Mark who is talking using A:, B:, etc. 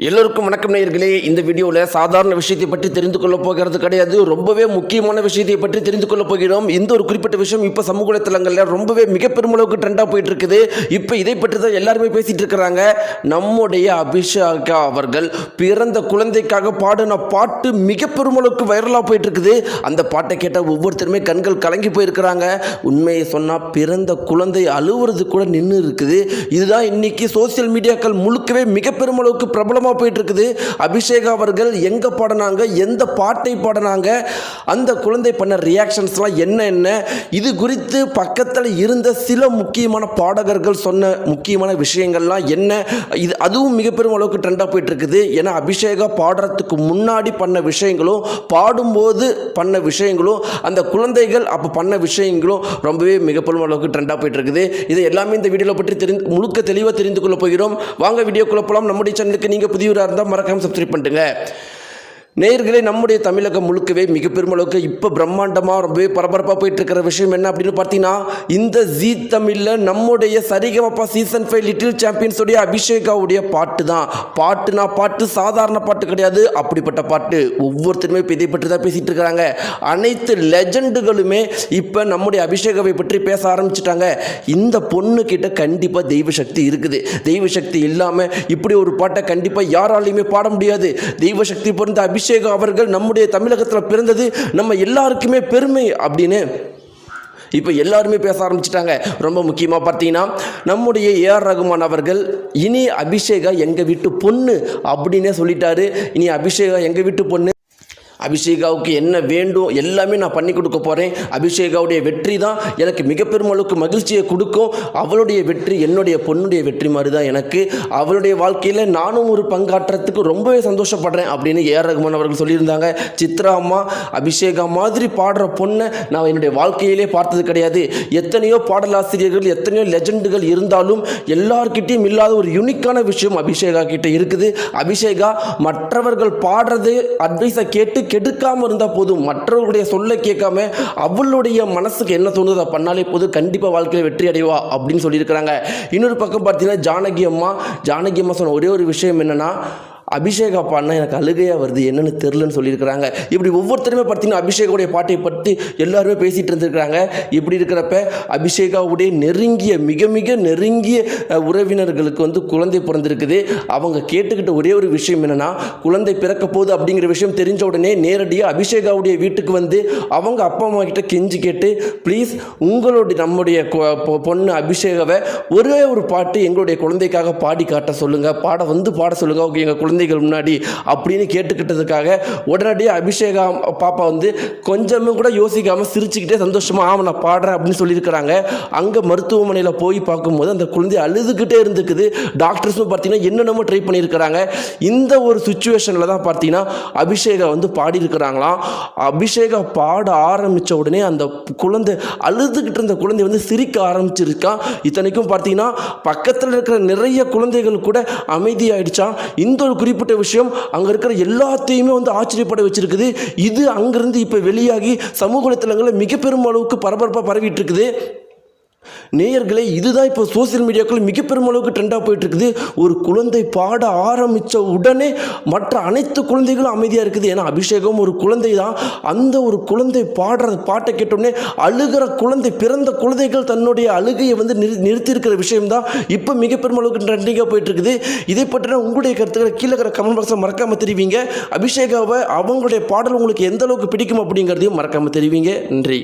A: எல்லோருக்கும் வணக்கம் நேயர்களே. இந்த வீடியோவில் சாதாரண விஷயத்தை பற்றி தெரிந்து கொள்ள போகிறது கிடையாது, ரொம்பவே முக்கியமான விஷயத்தை பற்றி தெரிந்து கொள்ள போகிறோம். இந்த ஒரு குறிப்பிட்ட விஷயம் இப்போ சமூக வலைத்தளங்களில் ரொம்பவே மிக பெருமளவுக்கு ட்ரெண்டாக போயிட்டு இருக்குது. இப்போ இதை பற்றி தான் எல்லாருமே பேசிட்டு இருக்கிறாங்க. நம்முடைய அபிஷேகா அவர்கள் பிறந்த குழந்தைக்காக பாடின பாட்டு மிக பெருமளவுக்கு வைரலாக போயிட்டு இருக்குது. அந்த பாட்டை கேட்டால் ஒவ்வொருத்தருமே கண்கள் கலங்கி போயிருக்கிறாங்க. உண்மையை சொன்னால் பிறந்த குழந்தை அழுவுறது கூட நின்று இருக்குது. இதுதான் இன்னைக்கு சோசியல் மீடியாக்கள் முழுக்கவே மிக பெருமளவுக்கு பிரபலம் போயிட்டு இருக்குது. அபிஷேகா அவர்கள் எங்க பாடினாங்க, எந்த பாட்டை பாடினாங்க, அந்த குழந்தை பண்ண ரியாக்ஷன்ஸ்லாம் என்ன, இது குறித்து பக்கத்தில் இருந்த சில முக்கியமான பாடகர்கள் சொன்ன முக்கியமான விஷயங்கள்லாம் என்ன, இது அதுவும் மிக பெரும் அளவுக்கு ட்ரெண்டாக போயிட்டு இருக்குது. ஏன்னா அபிஷேகா பாடுறதுக்கு முன்னாடி பண்ண விஷயங்களும் பாடும்போது பண்ண விஷயங்களும் அந்த குழந்தைகள் அப்போ பண்ண விஷயங்களும் ரொம்பவே மிக பெரும் அளவுக்கு ட்ரெண்டாக போயிட்டு இருக்குது. இது எல்லாமே இந்த வீடியோவில் பற்றி முழுக்க தெளிவாக தெரிந்து கொள்ள போகிறோம். வாங்க வீடியோக்குள்ள போகலாம். நம்முடைய சேனலுக்கு நீங்கள் புதியவராக இருந்தால் மறக்காம சப்ஸ்கிரைப் பண்ணுங்க. நேயர்களே, நம்முடைய தமிழகம் முழுக்கவே மிக பெருமளவுக்கு இப்போ பிரம்மாண்டமாக ரொம்பவே பரபரப்பாக போயிட்டு இருக்கிற விஷயம் என்ன அப்படின்னு பார்த்தீங்கன்னா, இந்த ஜீ தமிழில் நம்முடைய சரிகமப்பா சீசன் 5 லிட்டில் சாம்பியன்ஸுடைய அபிஷேகாவுடைய பாட்டு தான். பாட்டு சாதாரண பாட்டு கிடையாது, அப்படிப்பட்ட பாட்டு. ஒவ்வொருத்தருமே இப்போ இதை பற்றி தான் பேசிகிட்டு இருக்கிறாங்க. அனைத்து லெஜண்டுகளுமே இப்போ நம்முடைய அபிஷேகாவை பற்றி பேச ஆரம்பிச்சிட்டாங்க. இந்த பொண்ணு கிட்ட கண்டிப்பாக தெய்வ சக்தி இருக்குது. தெய்வ சக்தி இல்லாமல் இப்படி ஒரு பாட்டை கண்டிப்பாக யாராலையுமே பாட முடியாது. தெய்வ சக்தி பொருந்த அபிஷேகா அவர்கள் நம்முடைய தமிழகத்தில் பிறந்தது நம்ம எல்லாருக்குமே பெருமை அப்படின்னு இப்போ எல்லாருமே பேச ஆரம்பிச்சிட்டாங்க. ரொம்ப முக்கியமாக பார்த்தீங்கன்னா, நம்முடைய ஏஆர் ரகுமான் அவர்கள் இனி அபிஷேகா எங்கள் வீட்டு பொண்ணு அப்படின்னே சொல்லிட்டாரு. இனி அபிஷேகா எங்கள் வீட்டு பொண்ணு, அபிஷேகாவுக்கு என்ன வேண்டும் எல்லாமே நான் பண்ணி கொடுக்க போகிறேன். அபிஷேகாவுடைய வெற்றி தான் எனக்கு மிக பெருமளவுக்கு மகிழ்ச்சியை கொடுக்கும். அவளுடைய வெற்றி என்னுடைய பொண்ணுடைய வெற்றி மாதிரி தான் எனக்கு. அவளுடைய வாழ்க்கையில் நானும் ஒரு பங்காற்றுறதுக்கு ரொம்பவே சந்தோஷப்படுறேன் அப்படின்னு ஏஆர் ரகுமான் அவர்கள் சொல்லியிருந்தாங்க. சித்ரா அம்மா அபிஷேகா மாதிரி பாடுற பொண்ணை நான் என்னுடைய வாழ்க்கையிலே பார்த்தது கிடையாது. எத்தனையோ பாடலாசிரியர்கள், எத்தனையோ லெஜண்டுகள் இருந்தாலும் எல்லார்கிட்டையும் இல்லாத ஒரு யூனிக்கான விஷயம் அபிஷேகா கிட்ட இருக்குது. அபிஷேகா மற்றவர்கள் பாடுறது அட்வைஸை கேட்டு கெடுக்காமல் இருந்தால் போதும், மற்றவர்களுடைய சொல்ல கேட்காம அவளுடைய மனசுக்கு என்ன தோணுது அதை பண்ணாலே போதும், கண்டிப்பாக வாழ்க்கையில் வெற்றி அடைவா அப்படின்னு சொல்லியிருக்கிறாங்க. இன்னொரு பக்கம் பார்த்தீங்கன்னா, ஜானகி அம்மா சொன்ன ஒரே ஒரு விஷயம் என்னென்னா, அபிஷேகா பாடினா எனக்கு அழுகையாக வருது, என்னென்னு தெரிலன்னு சொல்லியிருக்கிறாங்க. இப்படி ஒவ்வொருத்தருமே பார்த்தீங்கன்னா அபிஷேகாவுடைய பாட்டை பற்றி எல்லாருமே பேசிகிட்டு இருந்திருக்கிறாங்க. இப்படி இருக்கிறப்ப அபிஷேகாவுடைய மிக மிக நெருங்கிய உறவினர்களுக்கு குழந்தை பிறந்திருக்குது. அவங்க கேட்டுக்கிட்ட ஒரே ஒரு விஷயம் என்னென்னா, குழந்தை பிறக்க போகுது அப்படிங்கிற விஷயம் தெரிஞ்ச உடனே நேரடியாக அபிஷேகாவுடைய வீட்டுக்கு அவங்க அப்பா அம்மா கிட்ட கெஞ்சி கேட்டு, ப்ளீஸ் உங்களுடைய நம்முடைய பொண்ணு அபிஷேகாவை ஒரே ஒரு பாட்டு எங்களுடைய குழந்தைக்காக பாடி காட்ட சொல்லுங்கள், பாட சொல்லுங்கள், ஓகே எங்கள் குழந்தைகள் முன்னாடி அப்படின்னு கேட்டுக்கிட்டதுக்காக உடனடியாக அபிஷேகா பாப்பா கொஞ்சமும் கூட யோசிக்காமல் சிரிச்சுக்கிட்டே சந்தோஷமாக நான் பாடுறேன் அப்படின்னு சொல்லியிருக்கிறாங்க. அங்கே மருத்துவமனையில் போய் பார்க்கும்போது அந்த குழந்தை அழுதுகிட்டே இருந்துக்குது. டாக்டர்ஸும் பார்த்தீங்கன்னா என்னென்னமோ ட்ரை பண்ணியிருக்கிறாங்க. இந்த ஒரு சுச்சுவேஷனில் தான் பார்த்தீங்கன்னா அபிஷேகா பாடியிருக்கிறாங்களாம். அபிஷேகா பாட ஆரம்பித்த உடனே அந்த குழந்தை அழுதுகிட்டு இருந்த குழந்தை சிரிக்க ஆரம்பிச்சிருக்கான். இத்தனைக்கும் பார்த்தீங்கன்னா பக்கத்தில் இருக்கிற நிறைய குழந்தைகள் கூட அமைதியாயிடுச்சான். இந்த ஒரு குறிப்பிட்ட விஷயம் அங்கே இருக்கிற எல்லாத்தையுமே ஆச்சரியப்பட வச்சிருக்குது. இது அங்கிருந்து இப்போ வெளியாகி சமூக வலைத்தளங்களில் மிக பெரும் அளவுக்கு பரபரப்பாக பரவிட்டு இருக்குது. நேயர்களே, இதுதான் இப்போ சோசியல் மீடியாக்கள் மிக பெரும் அளவுக்கு ட்ரெண்டாக போயிட்டு இருக்குது. ஒரு குழந்தை பாட ஆரம்பித்த உடனே மற்ற அனைத்து குழந்தைகளும் அமைதியாக இருக்குது. ஏன்னா அபிஷேகம் ஒரு குழந்தை தான். அந்த ஒரு குழந்தை பாடுற பாட்டை கேட்டோடனே அழுகிற குழந்தை, பிறந்த குழந்தைகள் தன்னுடைய அழுகையை நிறுத்தியிருக்கிற விஷயம்தான் இப்போ மிக பெரும் அளவுக்கு ட்ரெண்டிங்காக போயிட்டு இருக்குது. இதை பற்றின உங்களுடைய கருத்துக்களை கீழே இருக்கிற கமெண்ட் பாக்ஸில் மறக்காமல் தெரிவிங்க. அபிஷேகாவை அவங்களுடைய பாடல் உங்களுக்கு எந்த அளவுக்கு பிடிக்கும் அப்படிங்கிறதையும் மறக்காமல் தெரிவிங்க. நன்றி.